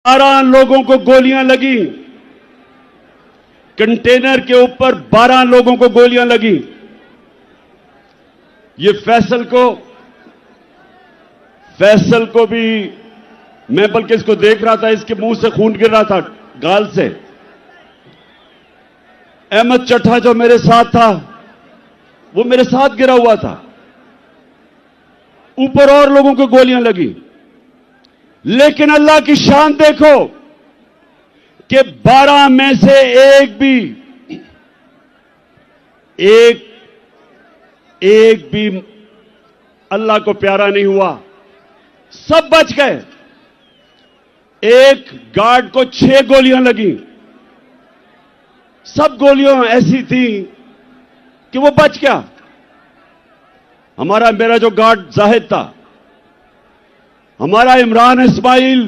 12 लोगों को गोलियां लगी, कंटेनर के ऊपर 12 लोगों को गोलियां लगी। ये फैसल को भी मैं बल्कि इसको देख रहा था, इसके मुंह से खून गिर रहा था, गाल से। अहमद चट्टा जो मेरे साथ था, वो मेरे साथ गिरा हुआ था। ऊपर और लोगों को गोलियां लगी, लेकिन अल्लाह की शान देखो कि 12 में से एक भी अल्लाह को प्यारा नहीं हुआ, सब बच गए। एक गार्ड को 6 गोलियां लगी, सब गोलियां ऐसी थी कि वो बच गया। मेरा जो गार्ड जाहिद था, हमारा इमरान इस्माइल